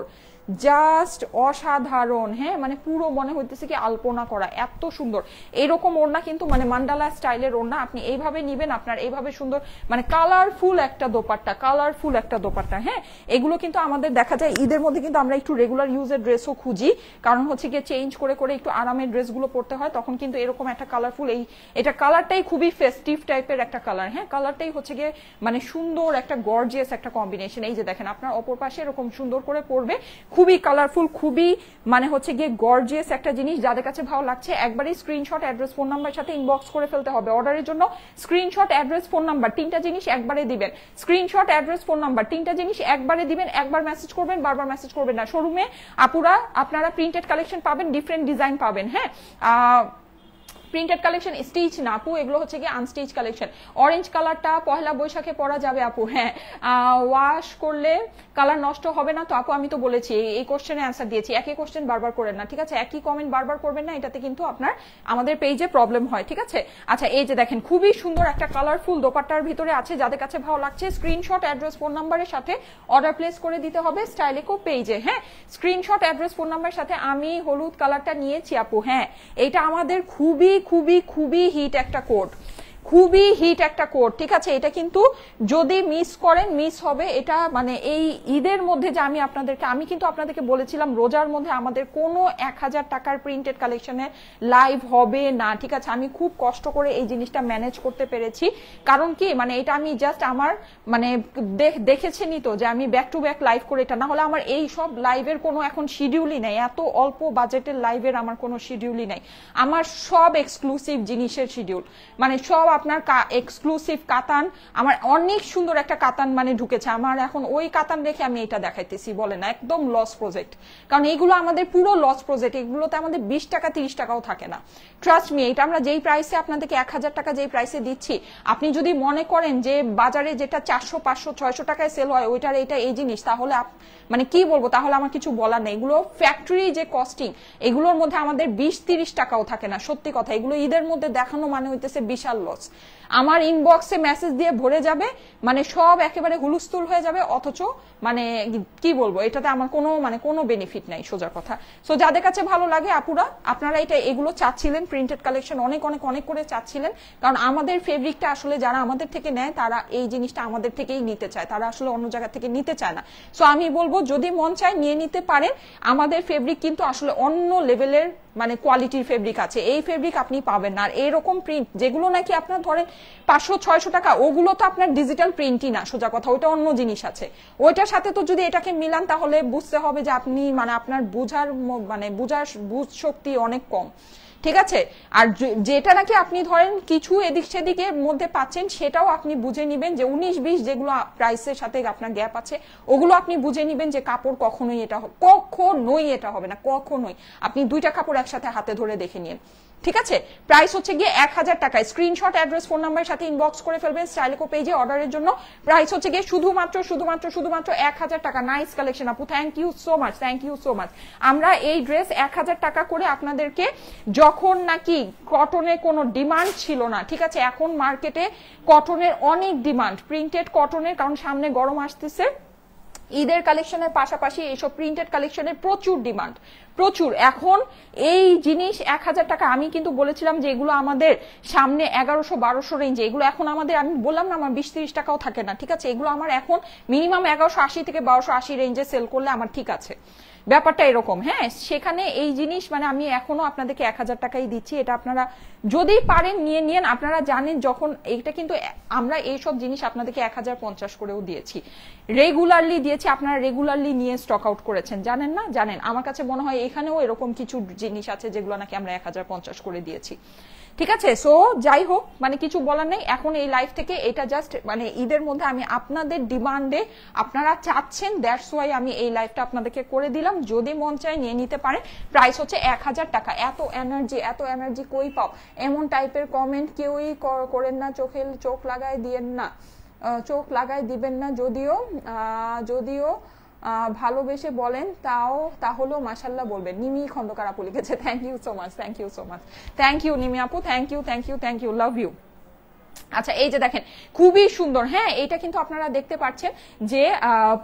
জাস্ট অসাধারণ, হ্যাঁ মানে পুরো মনে হইতেছে কি আলপনা করা, এত সুন্দর। এরকম ওড়না কিন্তু মানে মান্ডালা স্টাইলের ওড়না, আপনি এইভাবে নিবেন, আপনার এইভাবে সুন্দর মানে কালারফুল একটা দোপাট্টা, কালারফুল একটা দোপাট্টা, হ্যাঁ। এগুলো কিন্তু আমাদের দেখা যায় ঈদের মধ্যে কিন্তু আমরা একটু রেগুলার ইউজের ড্রেসও খুঁজি, কারণ হচ্ছে গিয়ে চেঞ্জ করে করে একটু আরামের ড্রেসগুলো পরতে হয়, তখন কিন্তু এরকম একটা কালারফুল, এই এটা কালারটাই খুবই ফেস্টিভ টাইপের একটা কালার, হ্যাঁ কালারটাই হচ্ছে গিয়ে মানে সুন্দর একটা গর্জিয়াস একটা কম্বিনেশন। এই যে দেখেন আপনার অপর পাশে এরকম সুন্দর করে পরবে, খুবই কালারফুল, খুবই মানে হচ্ছে গিয়ে গর্জিয়াস একটা জিনিস। যাদের কাছে ভালো লাগছে একবারই স্ক্রিনশট অ্যাড্রেস ফোন নাম্বার সাথে ইনবক্স করে ফেলতে হবে। অর্ডারের জন্য স্ক্রিনশট অ্যাড্রেস ফোন নাম্বার তিনটা জিনিস একবারে দিবেন, স্ক্রিনশট অ্যাড্রেস ফোন নাম্বার তিনটা জিনিস একবারে দিবেন, একবার মেসেজ করবেন, বারবার মেসেজ করবেন না। শোরুমে আপুরা আপনারা প্রিন্টেড কালেকশন পাবেন, ডিফারেন্ট ডিজাইন পাবেন, হ্যাঁ প্রিন্টেড কালেকশন, স্টিচ না আপু, এগুলো হচ্ছে কি আনস্টিচ কালেকশন। অরেঞ্জ কালারটা পহেলা বৈশাখে পরা যাবে আপু? হ্যাঁ, ওয়াশ করলে কালার নষ্ট হবে না তো আপু? আমি তো বলেছি, এই কোশ্চেনে অ্যান্সার দিয়েছি। একই কোশ্চেন বারবার করেন না, ঠিক আছে? একই কমেন্ট বারবার করবেন না, এটাতে কিন্তু আপনার আমাদের পেজে প্রবলেম হয়, ঠিক আছে? আচ্ছা, এই যে দেখেন খুবই সুন্দর একটা কালারফুল দোপাট্টার ভিতরে আছে, যাদের কাছে ভালো লাগছে স্ক্রিনশট, অ্যাড্রেস, ফোন নাম্বারের সাথে অর্ডার প্লেস করে দিতে হবে স্টাইলিকো পেজে। হ্যাঁ, স্ক্রিনশট, অ্যাড্রেস, ফোন নাম্বারের সাথে। আমি হলুদ কালারটা নিয়েছি আপু। হ্যাঁ, এটা আমাদের খুবই খুবই খুবই হিট একটা কোড, খুবই হিট একটা কোড, ঠিক আছে? এটা কিন্তু যদি মিস করেন মিস হবে। এটা মানে এই ঈদের মধ্যে যে আমি কিন্তু আপনাদেরকে বলেছিলাম রোজার মধ্যে আমাদের কোনো 1000 টাকার প্রিন্টেড কালেকশনের লাইভ হবে না, ঠিক আছে? আমি খুব কষ্ট করে এই জিনিসটা ম্যানেজ করতে পেরেছি। কারণ কি, মানে এটা আমি জাস্ট আমার মানে দেখেছেনই তো যে আমি ব্যাক টু ব্যাক লাইভ করে, এটা না হলে আমার এই সব লাইভের কোনো এখন শিডিউলই নেই। এত অল্প বাজেটের লাইভের আমার কোনো শিডিউলই নেই। আমার সব এক্সক্লুসিভ জিনিসের শিডিউল, মানে সব আপনার এক্সক্লুসিভ কাতান। আমার অনেক সুন্দর একটা কাতান মানে ঢুকেছে আমার, এখন ওই কাতান রেখে আমি এটা দেখাইতেছি, বলে না একদম লস প্রজেক্ট। কারণ এইগুলো আমাদের পুরো লস প্রজেক্ট, এগুলোতে আমাদের 20 টাকা 30 টাকাও থাকে না। ট্রাস্ট মি, এটা আমরা যেই প্রাইসে আপনাদেরকে 1000 টাকা যেই প্রাইসে দিচ্ছি, আপনি যদি মনে করেন যে বাজারে যেটা 400 500 600 টাকায় সেল হয় ওইটার এটা এই জিনিস, তাহলে মানে কি বলবো, তাহলে আমার কিছু বলার নেই। এগুলো ফ্যাক্টরি যে কস্টিং, এগুলোর মধ্যে আমাদের 20-30 টাকাও থাকে না, সত্যি কথা। এগুলো ঈদের মধ্যে দেখানো মানে হইতেছে বিশাল লস। আমার ইনবক্সে মেসেজ দিয়ে ভরে যাবে, মানে সব একেবারে হুলস্থুল হয়ে যাবে, অথচ মানে কি বলবো, এটাতে আমার কোনো বেনিফিট নাই, সোজা কথা। সো যাদের কাছে ভালো লাগে আপুরা, আপনারা এগুলো চাচ্ছিলেন, প্রিন্টেড কালেকশন অনেক অনেক অনেক করে চাচ্ছিলেন, কারণ আমাদের ফেব্রিকটা আসলে যারা আমাদের থেকে নেয় তারা এই জিনিসটা আমাদের থেকেই নিতে চায়, তারা আসলে অন্য জায়গা থেকে নিতে চায় না। সো আমি বলবো যদি মন চায় নিয়ে নিতে পারেন। আমাদের ফেব্রিক কিন্তু আসলে অন্য লেভেলের মানে কোয়ালিটির ফেব্রিক আছে, এই ফেব্রিক আপনি পাবেন না। আর এইরকম প্রিন্ট যেগুলো নাকি আপনার ধরেন 500-600 টাকা, ওগুলো তো আপনার ডিজিটাল প্রিন্টই না, সোজা কথা, ওইটা অন্য জিনিস আছে। ওইটার সাথে তো যদি এটাকে মিলান তাহলে বুঝতে হবে যে আপনি মানে আপনার বুঝ শক্তি অনেক কম, ঠিক আছে? আর যেটা নাকি আপনি ধরেন কিছু এদিক সেদিকের মধ্যে পাচ্ছেন, সেটাও আপনি বুঝে নিবেন যে 19-20 যেগুলো প্রাইসের সাথে আপনার গ্যাপ আছে, ওগুলো আপনি বুঝে নিবেন যে কাপড় কখনোই এটা হবে না, কখনোই। আপনি 2টা কাপড় একসাথে হাতে ধরে দেখে নিন, ঠিক আছে? প্রাইস হচ্ছে গিয়ে 1000 টাকা। স্ক্রিনশট, অ্যাড্রেস, ফোন নাম্বারের সাথে ইনবক্স করে ফেলবেন স্টাইলিকো পেজে অর্ডারের জন্য। প্রাইস হচ্ছে গিয়ে শুধুমাত্র 1000 টাকা। নাইস কালেকশন আপু, thank you so much, thank you so much. আমরা এই ড্রেস 1000 টাকা করে আপনাদেরকে, যখন নাকি কটনের কোনো ডিমান্ড ছিল না, ঠিক আছে, এখন মার্কেটে কটনের অনেক ডিমান্ড, প্রিন্টেড কটনের, কারণ সামনে গরম আসতেছে, ঈদের কালেকশনের পাশাপাশি এইসব প্রিন্টেড কালেকশনের প্রচুর ডিমান্ড, প্রচুর। এখন এই জিনিস 1000 টাকা, আমি কিন্তু বলেছিলাম যে এগুলো আমাদের সামনে 1100-1200 রেঞ্জে, এগুলো এখন আমাদের, আমি বললাম না আমার 20-30 টাকাও থাকে না, ঠিক আছে? এগুলো আমার এখন মিনিমাম 1180 থেকে 1280 রেঞ্জে সেল করলে আমার ঠিক আছে, ব্যাপারটা এরকম। হ্যাঁ, সেখানে এই জিনিস মানে আমি এখনো আপনাদেরকে 1000 টাকাই দিচ্ছি। এটা আপনারা যদি পারেন নিয়ে নিন। আপনারা জানেন যখন এইটা কিন্তু আমরা এইসব জিনিস আপনাদেরকে 1050 করেও দিয়েছি, রেগুলারলি দিয়েছি, আপনারা রেগুলারলি নিয়ে স্টক আউট করেছেন, জানেন না? জানেন। আমার কাছে মনে হয় এখানেও এরকম কিছু জিনিস আছে যেগুলো নাকি আমরা 1050 করে দিয়েছি, ঠিক আছে? সো যাই হোক, মানে কিছু বলার নেই। এখন এই লাইভ থেকে এটা জাস্ট মানে ঈদের মধ্যে আমি আপনাদের ডিমান্ডে, আপনারা চাচ্ছেন, দ্যাটস ওয়াই আমি এই লাইভটা আপনাদেরকে করে দিলাম। যদি মন চায় নিয়ে নিতে পারেন। প্রাইস হচ্ছে 1000 টাকা। এত এনার্জি কই পাও? এমন টাইপের কমেন্ট কেউই করেন না, চোখ লাগাই দিবেন না, চোখ লাগাই দিবেন না। যদিও ভালোবেসে বলেন তাহলেও মাশাল্লাহ বলবেন। নিমি খন্দকার আপু লিখেছে, thank you so much, thank you so much, thank you Nimi আপু, থ্যাংক ইউ, লাভ ইউ। আচ্ছা, এই যে দেখেন খুবই সুন্দর। হ্যাঁ, এটা কিন্তু আপনারা দেখতে পাচ্ছেন যে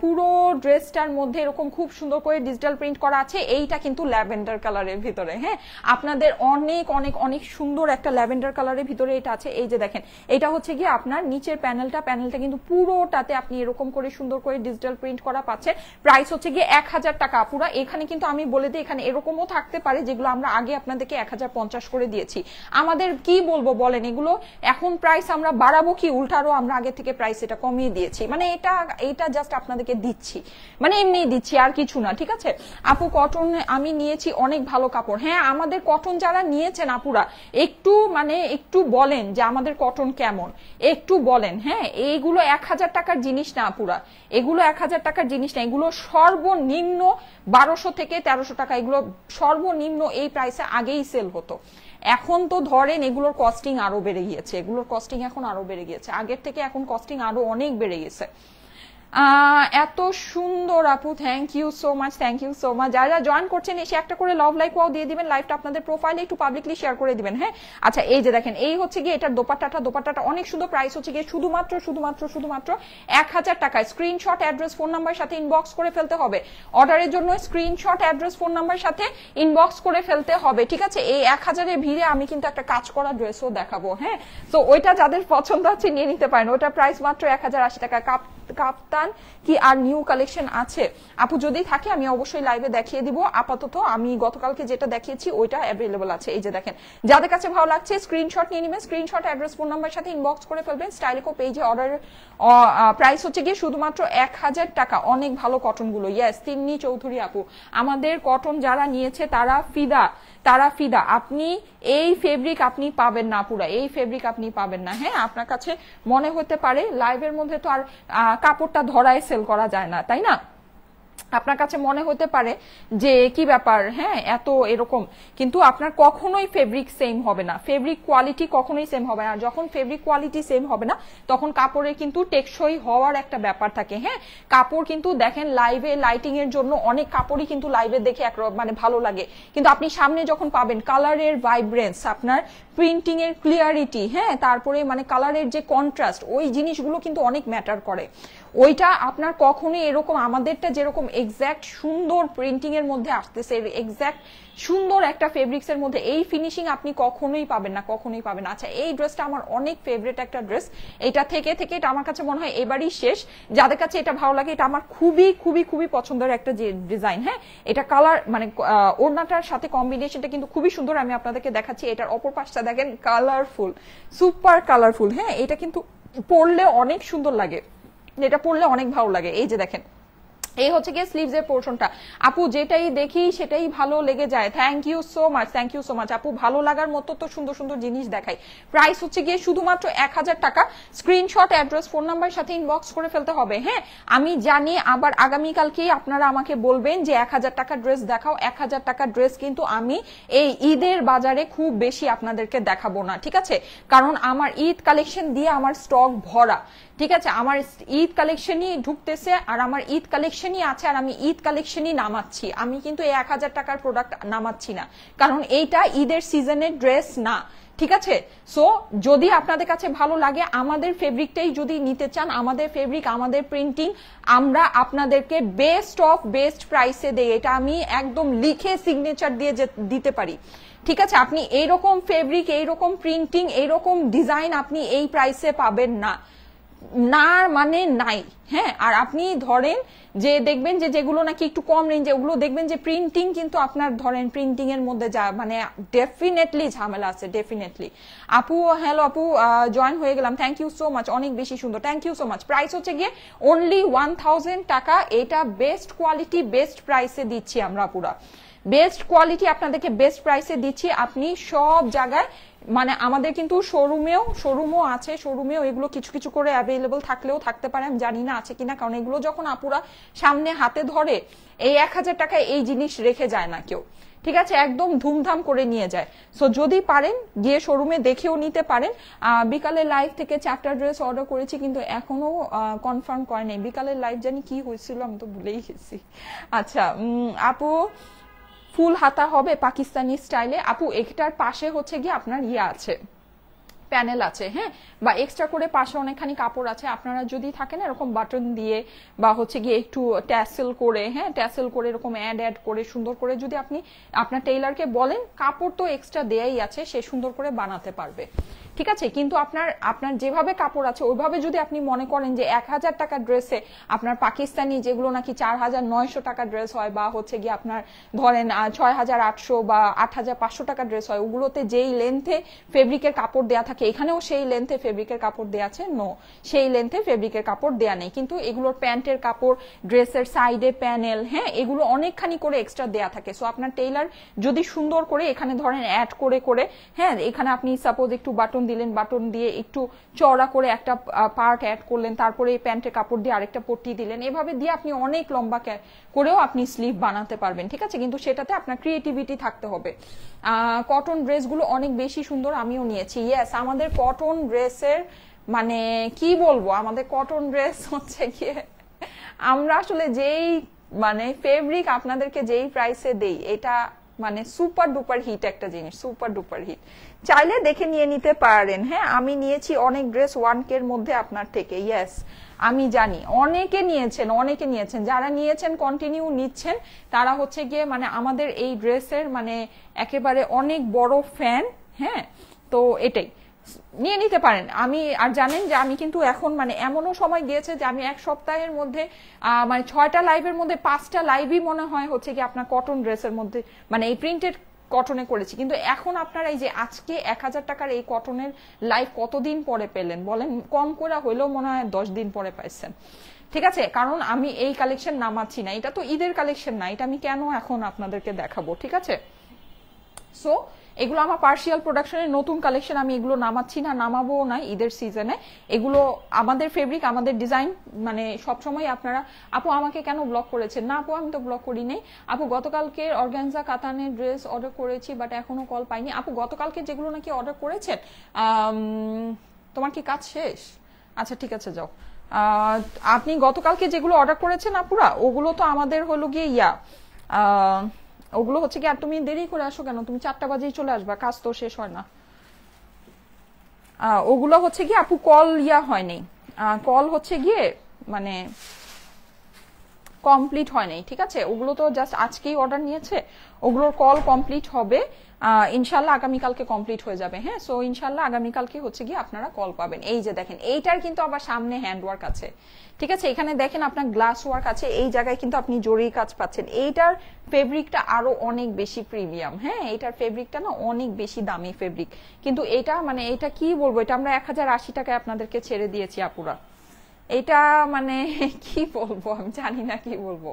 পুরো ড্রেসটার মধ্যে এরকম খুব সুন্দর করে ডিজিটাল প্রিন্ট করা আছে। এইটা কিন্তু ল্যাভেন্ডার কালারের ভিতরে। হ্যাঁ, আপনাদের অনেক অনেক অনেক সুন্দর একটা ল্যাভেন্ডার কালারের ভিতরে এটা আছে। এই যে দেখেন, এটা হচ্ছে গিয়ে আপনার নিচের প্যানেলটা কিন্তু পুরোটাতে আপনি এরকম করে সুন্দর করে ডিজিটাল প্রিন্ট করা পাচ্ছেন। প্রাইস হচ্ছে গিয়ে 1000 টাকা পুরো। এখানে কিন্তু আমি বলে দিই, এখানে এরকমও থাকতে পারে যেগুলো আমরা আগে আপনাদেরকে 1050 করে দিয়েছি। আমাদের কি বলবো বলেন, এগুলো এখন প্রাইস আমরা বাড়াবো কি, উল্টারও আমরা আগে থেকে প্রাইস এটা কমিয়ে দিয়েছি। মানে এটা জাস্ট আপনাদেরকে দিচ্ছি, মানে এমনি দিচ্ছি, আর কিছু না, ঠিক আছে? আপু কটন আমি নিয়েছি, অনেক ভালো কাপড়। হ্যাঁ, আমাদের কটন যারা নিয়েছেন আপুরা একটু বলেন যে আমাদের কটন কেমন, একটু বলেন। হ্যাঁ, এইগুলো 1000 টাকার জিনিস না আপুরা, এগুলো 1000 টাকার জিনিস না, এগুলো সর্বনিম্ন 1200 থেকে 1300 টাকা, এগুলো সর্বনিম্ন এই প্রাইসে আগেই সেল হতো। এখন তো ধরেন এগুলোর কস্টিং আরো বেড়ে গিয়েছে, এগুলোর কস্টিং এখন আরো বেড়ে গিয়েছে, আগের থেকে এখন কস্টিং আরো অনেক বেড়ে গেছে। এত সুন্দর আপু, thank you so much, thank you so much. যারা জয়েন করছেন এসে একটা করে লাভ লাইক ওয়াও দিয়ে দিবেন, লাইভটা আপনাদের প্রোফাইলে একটু পাবলিকলি শেয়ার করে দিবেন। হ্যাঁ আচ্ছা, এই যে দেখেন এই হচ্ছে গিয়ে এটার দোপাট্টাটা অনেক সুন্দর, প্রাইস হচ্ছে গিয়ে শুধুমাত্র 1000 টাকায়। স্ক্রিনশট, অ্যাড্রেস, ফোন নাম্বার সাথে ইনবক্স করে ফেলতে হবে অর্ডারের জন্য। স্ক্রিনশট, অ্যাড্রেস, ফোন নাম্বার সাথে ইনবক্স করে ফেলতে হবে, ঠিক আছে। এই 1000-এর ভিড়ে আমি কিন্তু একটা কাজ করা ড্রেসও দেখাবো। হ্যাঁ, তো ওইটা যাদের পছন্দ আছে নিয়ে নিতে পারেন, ওটা প্রাইস মাত্র 1080 টাকা। কাপ্তান কি আর নিউ কালেকশন আছে আপু? যদি থাকে আমি অবশ্যই লাইভে দেখিয়ে দিব। আপাতত আমি গতকালকে যেটা দেখিয়েছি ওইটা অ্যাভেলেবল আছে। এই যে দেখেন, যাদের কাছে ভালো লাগছে স্ক্রিনশট নিয়ে নেবেন, স্ক্রিনশট, অ্যাড্রেস, ফোন নাম্বার সাথে ইনবক্স করে ফেলবেন। স্টাইলিকো পেজে অর্ডার প্রাইস হচ্ছে গিয়ে শুধুমাত্র 1000 টাকা। অনেক ভালো কটন গুলো। ইয়েস, তিন্নি চৌধুরী আপু, আমাদের কটন যারা নিয়েছে তারা ফিদা। আপনি এই ফেব্রিক আপনি পাবেন না পুরা, এই ফেব্রিক আপনি পাবেন না। হ্যাঁ, আপনার কাছে মনে হতে পারে লাইভের মধ্যে তো আর কাপড়টা ধরায় সেল করা যায় না, তাই না? আপনার কাছে মনে হতে পারে যে কি ব্যাপার, হ্যাঁ এত এরকম, কিন্তু আপনার কখনোই ফেব্রিক সেম হবে না, ফেব্রিক কোয়ালিটি কখনোই সেম হবে না। যখন ফেব্রিক কোয়ালিটি সেম হবে না তখন কাপড়ের কিন্তু টেকসই হওয়ার একটা ব্যাপার থাকে। হ্যাঁ, কাপড় কিন্তু দেখেন লাইভে লাইটিং এর জন্য অনেক কাপড়ই কিন্তু লাইভে দেখে মানে ভালো লাগে, কিন্তু আপনি সামনে যখন পাবেন কালারের ভাইব্রেন্স, আপনার প্রিন্টিং এর ক্লিয়ারিটি, হ্যাঁ তারপরে মানে কালারের যে কন্ট্রাস্ট, ওই জিনিসগুলো কিন্তু অনেক ম্যাটার করে। ওইটা আপনার কখনোই এরকম আমাদেরটা যেরকম এক্স্যাক্ট সুন্দর প্রিন্টিং এর মধ্যে আসতেছে, এক্স্যাক্ট সুন্দর একটা ফেব্রিক্স এর মধ্যে এই ফিনিশিং আপনি কখনোই পাবেন না, কখনোই পাবেন না। আচ্ছা, এই ড্রেসটা আমার অনেক ফেভারিট একটা ড্রেস। এটা থেকে এটা আমার কাছে মনে হয় এবারই শেষ। যাদের কাছে এটা ভালো লাগে, এটা আমার খুবই খুবই খুবই পছন্দের একটা যে ডিজাইন। হ্যাঁ, এটা কালার মানে ওড়নাটার সাথে কম্বিনেশনটা কিন্তু খুবই সুন্দর। আমি আপনাদেরকে দেখাচ্ছি, এটার অপর পাশটা দেখেন, কালারফুল, সুপার কালারফুল। হ্যাঁ, এটা কিন্তু পরলে অনেক সুন্দর লাগে, এটা পরলে অনেক ভালো লাগে। এই যে দেখেন, এই হচ্ছে গিয়ে স্লিভস এর পোর্শনটা। আপু যেটাই দেখি সেটাই ভালো লেগে যায়। Thank you so much, thank you so much আপু। ভালো লাগার মতো তো সুন্দর সুন্দর জিনিস দেখাই। প্রাইস হচ্ছে গিয়ে শুধুমাত্র 1000 টাকা। স্ক্রিনশট, অ্যাড্রেস, ফোন নাম্বার সাথে ইনবক্স করে ফেলতে হবে। হ্যাঁ, আমি জানি আবার আগামীকালকেই আপনারা আমাকে বলবেন যে 1000 টাকা ড্রেস দেখাও। 1000 টাকা ড্রেস কিন্তু আমি এই ঈদের বাজারে খুব বেশি আপনাদেরকে দেখাবো না, ঠিক আছে? কারণ আমার ঈদ কালেকশন দিয়ে আমার স্টক ভরা, ঠিক আছে? আমার ঈদ কালেকশনই ঢুকতেছে আর আমার ঈদ কালেকশনই আছে, আর আমি ঈদ কালেকশনই নামাচ্ছি। আমি কিন্তু এই 1000 টাকার প্রোডাক্ট নামাচ্ছি না, কারণ এইটা ঈদের সিজনের ড্রেস না, ঠিক আছে? সো যদি আপনাদের কাছে ভালো লাগে, আমাদের ফেব্রিকটাই যদি নিতে চান, আমাদের ফেব্রিক, আমাদের প্রিন্টিং আমরা আপনাদেরকে বেস্ট অফ বেস্ট প্রাইসে দেই। এটা আমি একদম লিখে সিগনেচার দিয়ে দিতে পারি, ঠিক আছে? আপনি এইরকম ফেব্রিক, এইরকম প্রিন্টিং, এইরকম ডিজাইন আপনি এই প্রাইসে পাবেন না, না মানে নাই। হ্যাঁ, আর আপনি ধরেন যে দেখবেন যে যেগুলো নাকি একটু কম রেঞ্জে, ওগুলো দেখবেন যে প্রিন্টিং কিন্তু আপনার ধরেন প্রিন্টিং এর মধ্যে যা মানে ডেফিনেটলি ঝামেলা আছে, ডেফিনেটলি। আপু হ্যালো আপু, জয়েন হয়ে গেলাম, থ্যাংক ইউ সো মাচ, অনেক বেশি সুন্দর, thank you so much. Price হচ্ছে গিয়ে অনলি 1000 টাকা। এটা বেস্ট কোয়ালিটি, বেস্ট প্রাইসে দিচ্ছি আমরা, পুরা বেস্ট কোয়ালিটি আপনাদেরকে বেস্ট প্রাইসে দিচ্ছি। আপনি সব জায়গায় মানে আমাদের কিন্তু শোরুমও আছে, শোরুমেও এগুলো কিছু কিছু করে অ্যাভেলেবল থাকলেও থাকতে পারে, আমি জানি না আছে কিনা, কারণ এগুলো যখন আপুরা সামনে হাতে ধরে এই 1000 টাকায় এই জিনিস রেখে যায় না কেউ, ঠিক আছে? একদম ধুমধাম করে নিয়ে যায়। সো যদি পারেন গিয়ে শোরুমে দেখেও নিতে পারেন। বিকালের লাইভ থেকে 4টা ড্রেস অর্ডার করেছি, কিন্তু এখনো কনফার্ম করে নেই। বিকালের লাইভ জানি কি হয়েছিল, আমি তো ভুলেই গেছি। আচ্ছা আপু, ফুল হাতা হবে পাকিস্তানি স্টাইলে? আপু এটার পাশে হচ্ছে গিয়ে আপনার ইয়ে আছে, প্যানেল আছে, হ্যাঁ, বা এক্সট্রা করে পাশে অনেকখানি কাপড় আছে। আপনারা যদি থাকেন এরকম বাটন দিয়ে বা হচ্ছে গিয়ে একটু ট্যাসেল করে, হ্যাঁ ট্যাসেল করে এরকম অ্যাড করে সুন্দর করে যদি আপনি আপনার টেইলারকে বলেন, কাপড় তো এক্সট্রা দেয়াই আছে, সে সুন্দর করে বানাতে পারবে, ঠিক আছে? কিন্তু আপনার যেভাবে কাপড় আছে ওইভাবে যদি আপনি মনে করেন যে 1000 টাকার ড্রেসে আপনার পাকিস্তানি যেগুলো নাকি 4900 টাকার ড্রেস হয়, বা হচ্ছে গিয়ে আপনার ধরেন 6800 বা 8500 টাকার ড্রেস হয়, ওগুলোতে যেই লেন্থে ফেব্রিকের কাপড় দেয়া থাকে, এখানেও সেই লেন্থে ফেব্রিকের কাপড় দেয়া আছে? নো, সেই লেন্থে ফেব্রিকের কাপড় দেয়া নেই। কিন্তু এগুলোর প্যান্টের কাপড়, ড্রেসের সাইডে প্যানেল, হ্যাঁ এগুলো অনেকখানি করে এক্সট্রা দেয়া থাকে। সো আপনার টেইলার যদি সুন্দর করে এখানে ধরেন অ্যাড করে, হ্যাঁ এখানে আপনি সাপোজ একটু বাটন দিলেন, বাটন দিয়ে একটু চওড়া করে একটা পার্ট অ্যাড করলেন, তারপরে এই প্যান্টের কাপড় দিয়ে আরেকটা পট্টি দিলেন, এভাবে দিয়ে আপনি অনেক লম্বা করেও আপনি স্লিভ বানাতে পারবেন, ঠিক আছে। কিন্তু সেটাতে আপনার ক্রিয়েটিভিটি থাকতে হবে। কটন ড্রেসগুলো অনেক বেশি সুন্দর, আমিও নিয়েছি। ইয়েস, আমাদের কটন ড্রেসের মানে কি বলবো, আমাদের কটন ড্রেস হচ্ছে গিয়ে আমরা আসলে যেই মানে ফেব্রিক আপনাদেরকে যেই প্রাইসে দেই, এটা মানে সুপার ডুপার হিট একটা জিনিস, সুপার ডুপার হিট। চাইলে দেখে নিয়ে নিতে পারেন। হ্যাঁ, আমি নিয়েছি অনেক ড্রেস 1K এর মধ্যে আপনার থেকে। ইয়েস, আমি জানি অনেকে নিয়েছেন, যারা নিয়েছেন কন্টিনিউ নিচ্ছেন, তারা হচ্ছে গিয়ে মানে আমাদের এই ড্রেসের মানে একেবারে অনেক বড় ফ্যান। হ্যাঁ, তো এটাই নিয়ে নিতে পারেন। আমি আর জানেন যে আমি কিন্তু এখন মানে এমনও সময় গিয়েছে যে আমি এক সপ্তাহের মধ্যে মানে 6টা লাইভের মধ্যে 5টা লাইভই মনে হয় হচ্ছে কি আপনার কটন ড্রেসের মধ্যে মানে এই প্রিন্টেড কটনে করেছি। কিন্তু এখন আপনারা এই যে আজকে 1000 টাকার এই কটনের লাইভ কতদিন পরে পেলেন বলেন? কম করে হইলেও মনে হয় 10 দিন পরে পাইছেন, ঠিক আছে। কারণ আমি এই কালেকশন নামাচ্ছি না, এটা তো ঈদের কালেকশন না, এটা আমি কেন এখন আপনাদেরকে দেখাবো, ঠিক আছে। সো এগুলো আমার পার্সিয়াল প্রোডাকশনের নতুন কালেকশন, আমি এগুলো নামাচ্ছি না, নামাবো না ঈদের সিজনে। এগুলো আমাদের ফেব্রিক, আমাদের ডিজাইন, মানে সবসময় আপনারা আপু আমাকে কেন ব্লক করেছেন? না আপু, আমি তো ব্লক করি নাই। আপু গতকালকে অর্গানজা কাতানের ড্রেস অর্ডার করেছি বাট এখনো কল পাইনি। আপু গতকালকে যেগুলো নাকি অর্ডার করেছেন, তোমার কি কাজ শেষ? আচ্ছা ঠিক আছে, যাও। আপনি গতকালকে যেগুলো অর্ডার করেছেন আপুরা, ওগুলো তো আমাদের হলো গিয়ে ওগুলো হচ্ছে কি, আর তুমি দেরি করে আসো কেন? তুমি 4টা বাজেই চলে আসবা, কাজ তো শেষ হয় না। ওগুলো হচ্ছে কি আপু কল হয়নি, কল হচ্ছে গিয়ে মানে কমপ্লিট হয় নাই, ঠিক আছে। ওগুলো তো জাস্ট আজকেই অর্ডার নিয়েছে, ওগুলোর কল কমপ্লিট হবে ইনশাল্লাহ, আগামীকালকে কমপ্লিট হয়ে যাবে। হ্যাঁ, সো ইনশাল্লাহ আগামীকালকে হচ্ছে গিয়ে আপনারা কল পাবেন। এই যে দেখেন, এইটার কিন্তু আবার সামনে হ্যান্ড ওয়ার্ক আছে, ঠিক আছে। এখানে দেখেন আপনার গ্লাস ওয়ার্ক আছে, এই জায়গায় কিন্তু আপনি জরি কাজ পাচ্ছেন। এইটার ফেব্রিকটা আরো অনেক বেশি প্রিমিয়াম। হ্যাঁ, এইটার ফেব্রিকটা না অনেক বেশি দামি ফেব্রিক, কিন্তু এটা মানে এটা কি বলবো, এটা আমরা 1080 টাকায় আপনাদেরকে ছেড়ে দিয়েছি আপুরা। এটা মানে কি বলবো, আমি জানি না কি বলবো,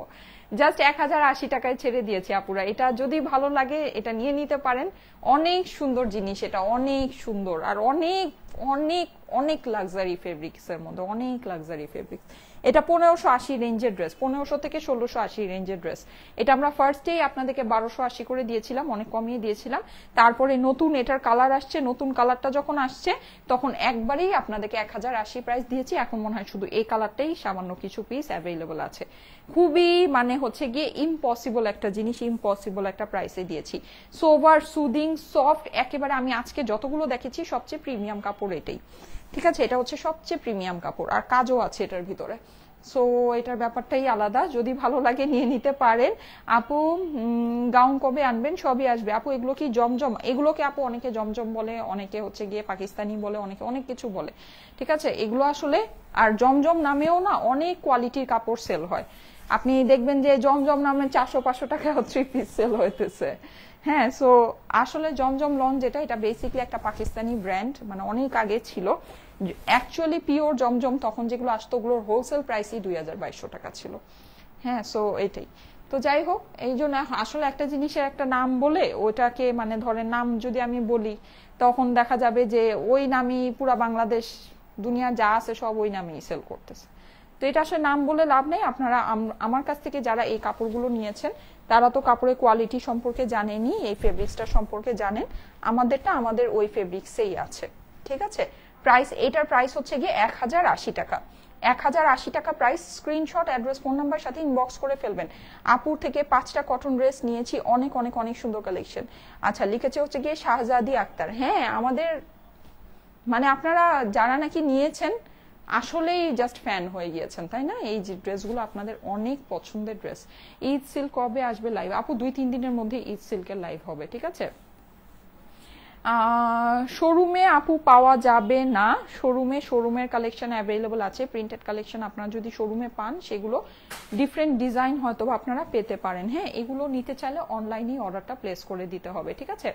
জাস্ট 1080 টাকায় ছেড়ে দিয়েছি আপুরা। এটা যদি ভালো লাগে এটা নিয়ে নিতে পারেন, অনেক সুন্দর জিনিস, এটা অনেক সুন্দর আর অনেক অনেক অনেক লাক্সারি ফেব্রিক্স এর মধ্যে, অনেক লাক্সারি ফেব্রিক্স। এটা 1580 রেঞ্জের ড্রেস, 1500 থেকে 1680 রেঞ্জের ড্রেস। এটা আমরা ফার্স্টেই আপনাদেরকে 1280 করে দিয়েছিলাম, অনেক কমিয়ে দিয়েছিলাম। তারপরে নতুন এটার কালার আসছে, নতুন কালারটা যখন আসছে তখন একবারেই আপনাদেরকে 1080 প্রাইস দিয়েছি। এখন মনে হয় শুধু এই কালারটাই সামান্য কিছু পিস অ্যাভেলেবল আছে। খুবই মানে হচ্ছে গিয়ে ইম্পসিবল একটা জিনিস, ইম্পসিবল একটা প্রাইসে দিয়েছি। সোভার, সুদিং, সফট, একেবারে আমি আজকে যতগুলো দেখেছি সবচেয়ে প্রিমিয়াম কাপড় এটাই, ঠিক আছে। এটা হচ্ছে সবচেয়ে প্রিমিয়াম কাপড়, আর কাজও আছে এটার ভিতরে। সো এটার ব্যাপারটাই আলাদা, যদি ভালো লাগে নিয়ে নিতে পারেন। আপু গাউন কবে আনবেন? সবই আসবে আপু। এগুলো কি জমজম? এগুলোকে আপু অনেকে জমজম বলে, অনেকে হচ্ছে গিয়ে পাকিস্তানি বলে, অনেকে অনেক কিছু বলে, ঠিক আছে। এগুলো আসলে আর জমজম নামেও না অনেক কোয়ালিটির কাপড় সেল হয়। আপনি দেখবেন যে জমজম নামে 400-500 টাকা 3 পিস সেল হইতেছে। হ্যাঁ, সো আসলে জমজম লন যেটা, এটা বেসিকলি একটা পাকিস্তানি ব্র্যান্ড, মানে অনেক আগে ছিল। অ্যাকচুয়ালি পিওর জমজম তখন যেগুলো আসতো, ওগুলোর হোলসেল প্রাইসই 2200 টাকা ছিল। হ্যাঁ, সো এটাই তো। যাই হোক, এই জন্য আসলে একটা জিনিসের একটা নাম বলে ওটাকে মানে ধরেন নাম যদি আমি বলি, তখন দেখা যাবে যে ওই নামই পুরা বাংলাদেশ দুনিয়া যা আছে সব ওই নামেই সেল করতেছে। তো এটা আসলে নাম বলে লাভ নেই। আপনারা আমার কাছ থেকে যারা এই কাপড়গুলো নিয়েছেন তারা তো কাপড়ের কোয়ালিটি সম্পর্কে জানেনই, এই ফেব্রিক্সটা সম্পর্কে জানেন। আমাদেরটা আমাদের ওই ফেব্রিক্সেই আছে, ঠিক আছে। প্রাইস, এটার প্রাইস হচ্ছে গিয়ে 1080 টাকা। 1080 টাকা price. Screenshot, address, phone number সাথে ইনবক্স করে ফেলবেন। আপুর থেকে 5টা কটন ড্রেস নিয়েছি, অনেক অনেক অনেক সুন্দর কালেকশন। আচ্ছা, লিখেছে হচ্ছে গিয়ে শাহজাদি আক্তার। হ্যাঁ, আমাদের মানে আপনারা যারা নাকি নিয়েছেন আসলেই জাস্ট ফ্যান হয়ে গিয়েছেন, তাই না? এই যে ড্রেসগুলো আপনাদের অনেক পছন্দের ড্রেস। ঈদ সিল্ক কবে আসবে লাইভ? আপু 2-3 দিনের মধ্যে ঈদ সিল্কের লাইভ হবে, ঠিক আছে। শোরুমে আপু পাওয়া যাবে না, শোরুমের কালেকশন অ্যাভেলেবল আছে। প্রিন্টেড কালেকশন আপনারা যদি শোরুমে পান, সেগুলো ডিফারেন্ট ডিজাইন হয়তো আপনারা পেতে পারেন। হ্যাঁ, এগুলো নিতে চাইলে অনলাইনেই অর্ডারটা প্লেস করে দিতে হবে, ঠিক আছে।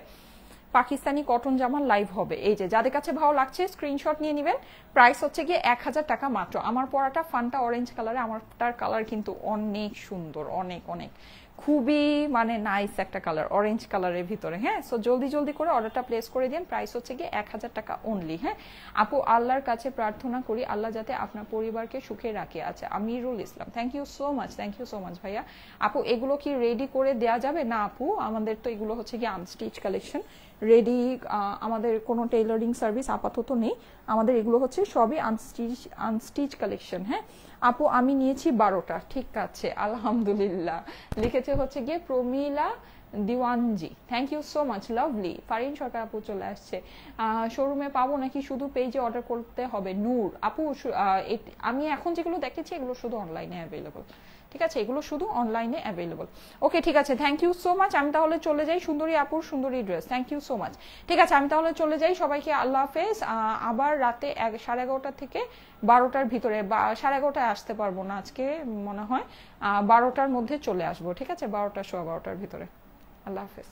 পাকিস্তানি কটন জামার লাইভ হবে, এই যে যাদের কাছে ভালো লাগছে স্ক্রিনশট নিয়ে নেবেন। প্রাইস হচ্ছে গিয়ে 1000 টাকা মাত্র। আমার পরাটা ফান্টা অরেঞ্জ কালারে, আমারটার কালার কিন্তু অনেক সুন্দর, অনেক অনেক খুবই মানে নাইস একটা কালার, অরেঞ্জ কালারের ভিতরে। হ্যাঁ, সো জলদি জলদি করে অর্ডারটা প্লেস করে দিন। প্রাইস হচ্ছে গিয়ে 1000 টাকা অনলি। হ্যাঁ আপু, আল্লাহর কাছে প্রার্থনা করি আল্লাহ যাতে আপনার পরিবারকে সুখে রাখে। আচ্ছা, Amirul Islam, thank you so much, thank you so much ভাইয়া। আপু এগুলো কি রেডি করে দেয়া যাবে? না আপু, আমাদের তো এগুলো হচ্ছে গিয়ে আনস্টিচ কালেকশন, রেডি আমাদের কোনো টেইলরিং সার্ভিস আপাতত নেই, আমাদের এগুলো হচ্ছে সবই আনস্টিচ কালেকশন। হ্যাঁ আপু, আমি নিয়েছি 12টা। ঠিক আছে, আলহামদুলিল্লাহ। লিখেছে হচ্ছে গিয়ে Pramila Dewanji, thank you so much, lovely. Farin Sarkar আপু চলে আসছে। শোরুমে পাবো নাকি শুধু পেজে অর্ডার করতে হবে? নূর আপু, আমি এখন যেগুলো দেখেছি এগুলো শুধু অনলাইনে অ্যাভেলেবল। ঠিক আছে, এগুলো শুধু অনলাইনে অ্যাভেলেবল। ওকে ঠিক আছে, থ্যাংক ইউ সো মাচ। আমি তাহলে চলে যাই, সুন্দরী আপুর সুন্দরী dress, thank you so much. ঠিক আছে, আমি তাহলে চলে যাই, সবাইকে আল্লাহ হাফেজ। আবার রাতে 11:30 থেকে 12টার ভিতরে, 11:30টায় আসতে পারবো না আজকে মনে হয়, 12টার মধ্যে চলে আসবো। ঠিক আছে, 12টা সোয়া 12টার ভিতরে। আল্লাহ হাফেজ।